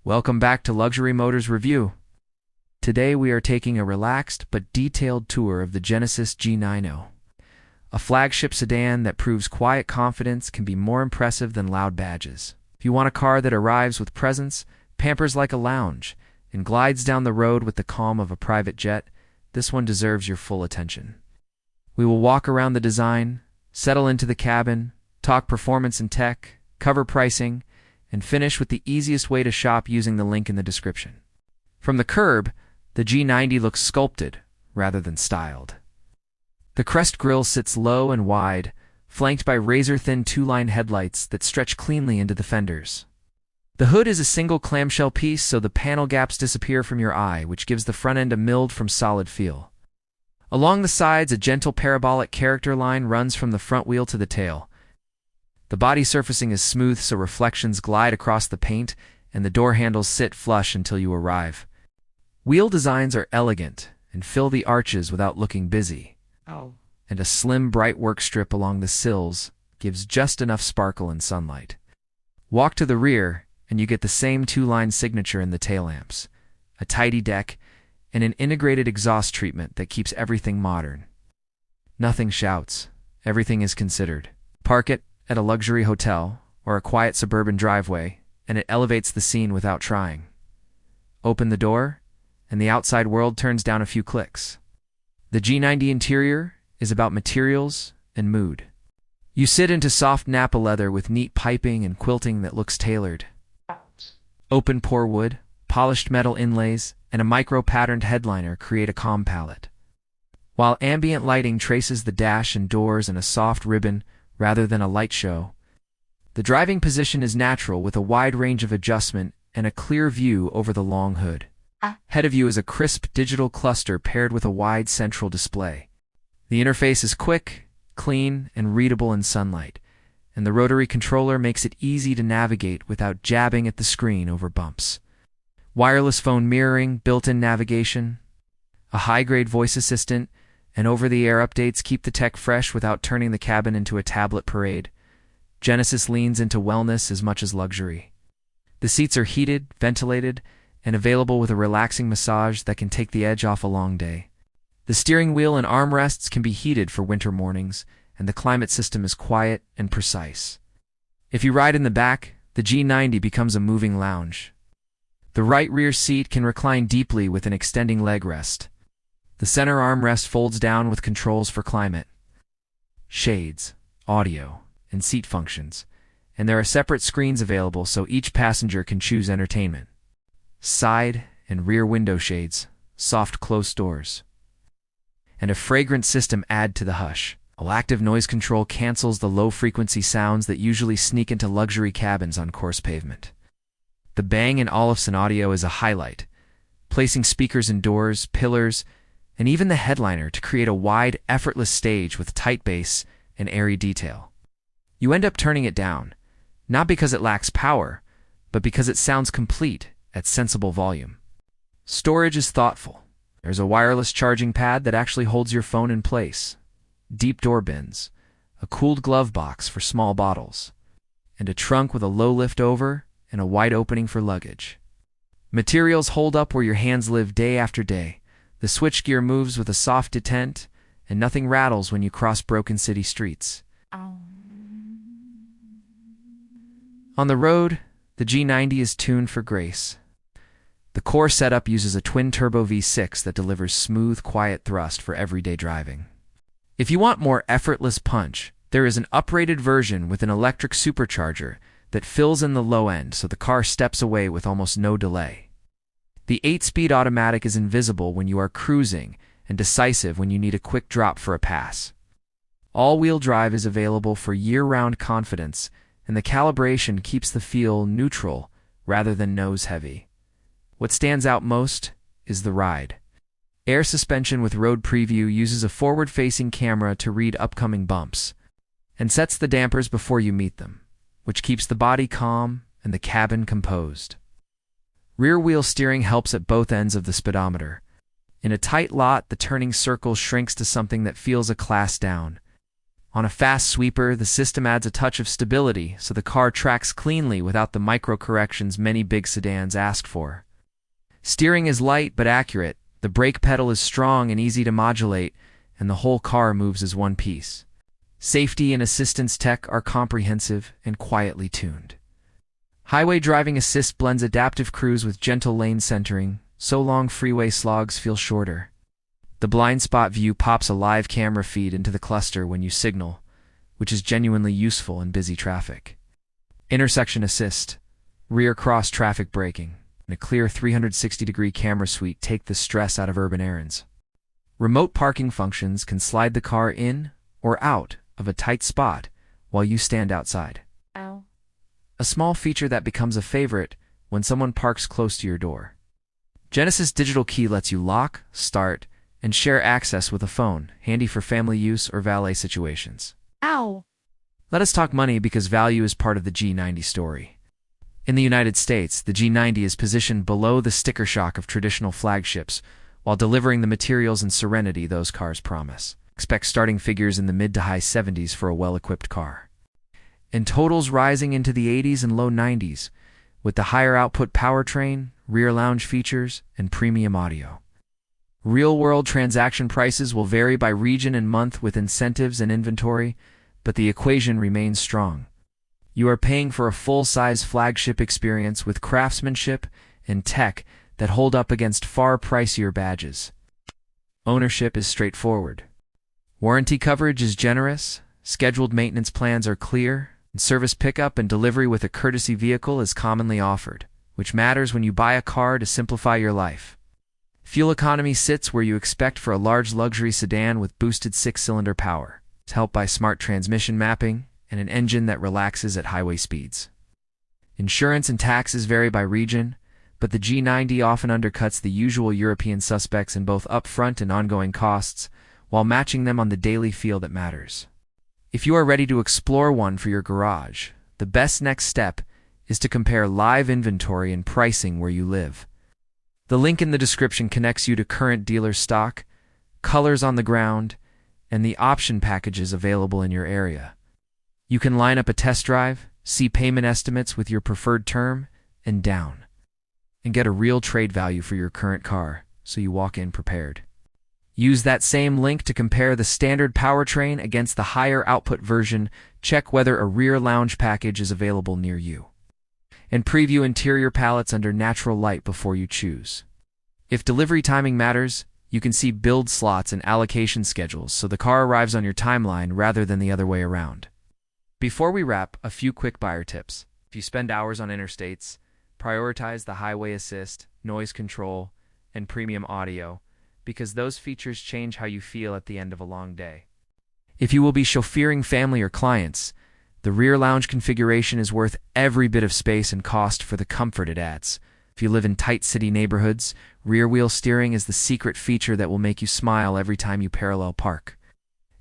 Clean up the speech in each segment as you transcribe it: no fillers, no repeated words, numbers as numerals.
Welcome back to Luxury Motors Review. Today we are taking a relaxed but detailed tour of the Genesis G90, a flagship sedan that proves quiet confidence can be more impressive than loud badges. If you want a car that arrives with presence, pampers like a lounge, and glides down the road with the calm of a private jet, this one deserves your full attention. We will walk around the design, settle into the cabin, talk performance and tech, cover pricing, and finish with the easiest way to shop using the link in the description. From the curb, the G90 looks sculpted rather than styled. The crest grille sits low and wide, flanked by razor-thin two-line headlights that stretch cleanly into the fenders. The hood is a single clamshell piece, so the panel gaps disappear from your eye, which gives the front end a milled from solid feel. Along the sides, a gentle parabolic character line runs from the front wheel to the tail. The body surfacing is smooth, so reflections glide across the paint, and the door handles sit flush until you arrive. Wheel designs are elegant and fill the arches without looking busy. And a slim, bright work strip along the sills gives just enough sparkle and sunlight. Walk to the rear, and you get the same two-line signature in the tail lamps, a tidy deck, and an integrated exhaust treatment that keeps everything modern. Nothing shouts. Everything is considered. Park it at a luxury hotel or a quiet suburban driveway, and it elevates the scene without trying. Open the door, and the outside world turns down a few clicks. The G90 interior is about materials and mood. You sit into soft Napa leather with neat piping and quilting that looks tailored. Open pore wood, polished metal inlays, and a micro-patterned headliner create a calm palette, while ambient lighting traces the dash and doors in a soft ribbon rather than a light show. The driving position is natural with a wide range of adjustment and a clear view over the long hood. Ahead of you is a crisp digital cluster paired with a wide central display. The interface is quick, clean, and readable in sunlight, and the rotary controller makes it easy to navigate without jabbing at the screen over bumps. Wireless phone mirroring, built-in navigation, a high-grade voice assistant, and over-the-air updates keep the tech fresh without turning the cabin into a tablet parade. Genesis leans into wellness as much as luxury. The seats are heated, ventilated, and available with a relaxing massage that can take the edge off a long day. The steering wheel and armrests can be heated for winter mornings, and the climate system is quiet and precise. If you ride in the back, the G90 becomes a moving lounge. The right rear seat can recline deeply with an extending leg rest. The center armrest folds down with controls for climate, shades, audio, and seat functions, and there are separate screens available so each passenger can choose entertainment. Side and rear window shades, soft closed doors, and a fragrance system add to the hush. Active noise control cancels the low-frequency sounds that usually sneak into luxury cabins on coarse pavement. The Bang & Olufsen audio is a highlight, placing speakers in doors, pillars, and even the headliner to create a wide, effortless stage with tight bass and airy detail. You end up turning it down, not because it lacks power, but because it sounds complete at sensible volume. Storage is thoughtful. There's a wireless charging pad that actually holds your phone in place, deep door bins, a cooled glove box for small bottles, and a trunk with a low lift over and a wide opening for luggage. Materials hold up where your hands live day after day. The switchgear moves with a soft detent, and nothing rattles when you cross broken city streets. On the road, the G90 is tuned for grace. The core setup uses a twin-turbo V6 that delivers smooth, quiet thrust for everyday driving. If you want more effortless punch, there is an uprated version with an electric supercharger that fills in the low end so the car steps away with almost no delay. The 8-speed automatic is invisible when you are cruising and decisive when you need a quick drop for a pass. All-wheel drive is available for year-round confidence, and the calibration keeps the feel neutral rather than nose-heavy. What stands out most is the ride. Air suspension with road preview uses a forward-facing camera to read upcoming bumps and sets the dampers before you meet them, which keeps the body calm and the cabin composed. Rear-wheel steering helps at both ends of the speedometer. In a tight lot, the turning circle shrinks to something that feels a class down. On a fast sweeper, the system adds a touch of stability so the car tracks cleanly without the micro-corrections many big sedans ask for. Steering is light but accurate, the brake pedal is strong and easy to modulate, and the whole car moves as one piece. Safety and assistance tech are comprehensive and quietly tuned. Highway driving assist blends adaptive cruise with gentle lane centering, so long freeway slogs feel shorter. The blind spot view pops a live camera feed into the cluster when you signal, which is genuinely useful in busy traffic. Intersection assist, rear cross traffic braking, and a clear 360-degree camera suite take the stress out of urban errands. Remote parking functions can slide the car in or out of a tight spot while you stand outside. Ow. A small feature that becomes a favorite when someone parks close to your door. Genesis Digital Key lets you lock, start, and share access with a phone, handy for family use or valet situations. Ow. Let us talk money because value is part of the G90 story. In the United States, the G90 is positioned below the sticker shock of traditional flagships, while delivering the materials and serenity those cars promise. Expect starting figures in the mid to high 70s for a well-equipped car, and totals rising into the 80s and low 90s, with the higher output powertrain, rear lounge features, and premium audio. Real-world transaction prices will vary by region and month with incentives and inventory, but the equation remains strong. You are paying for a full-size flagship experience with craftsmanship and tech that hold up against far pricier badges. Ownership is straightforward. Warranty coverage is generous, scheduled maintenance plans are clear, and service pickup and delivery with a courtesy vehicle is commonly offered, which matters when you buy a car to simplify your life. Fuel economy sits where you expect for a large luxury sedan with boosted 6-cylinder power. It's helped by smart transmission mapping and an engine that relaxes at highway speeds. Insurance and taxes vary by region, but the G90 often undercuts the usual European suspects in both upfront and ongoing costs, while matching them on the daily feel that matters. If you are ready to explore one for your garage, the best next step is to compare live inventory and pricing where you live. The link in the description connects you to current dealer stock, colors on the ground, and the option packages available in your area. You can line up a test drive, see payment estimates with your preferred term and down, and get a real trade value for your current car, so you walk in prepared. Use that same link to compare the standard powertrain against the higher output version, check whether a rear lounge package is available near you, and preview interior palettes under natural light before you choose. If delivery timing matters, you can see build slots and allocation schedules so the car arrives on your timeline rather than the other way around. Before we wrap, a few quick buyer tips. If you spend hours on interstates, prioritize the highway assist, noise control, and premium audio, because those features change how you feel at the end of a long day. If you will be chauffeuring family or clients, the rear lounge configuration is worth every bit of space and cost for the comfort it adds. If you live in tight city neighborhoods, rear-wheel steering is the secret feature that will make you smile every time you parallel park.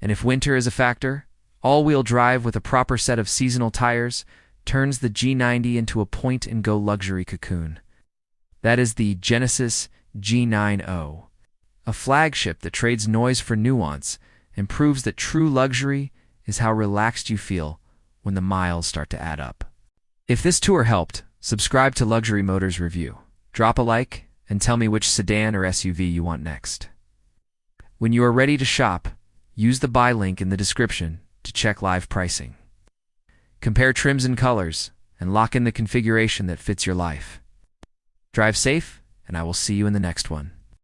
And if winter is a factor, all-wheel drive with a proper set of seasonal tires turns the G90 into a point-and-go luxury cocoon. That is the Genesis G90, a flagship that trades noise for nuance and proves that true luxury is how relaxed you feel when the miles start to add up. If this tour helped, subscribe to Luxury Motors Review, drop a like, and tell me which sedan or SUV you want next. When you are ready to shop, use the buy link in the description to check live pricing. Compare trims and colors, and lock in the configuration that fits your life. Drive safe, and I will see you in the next one.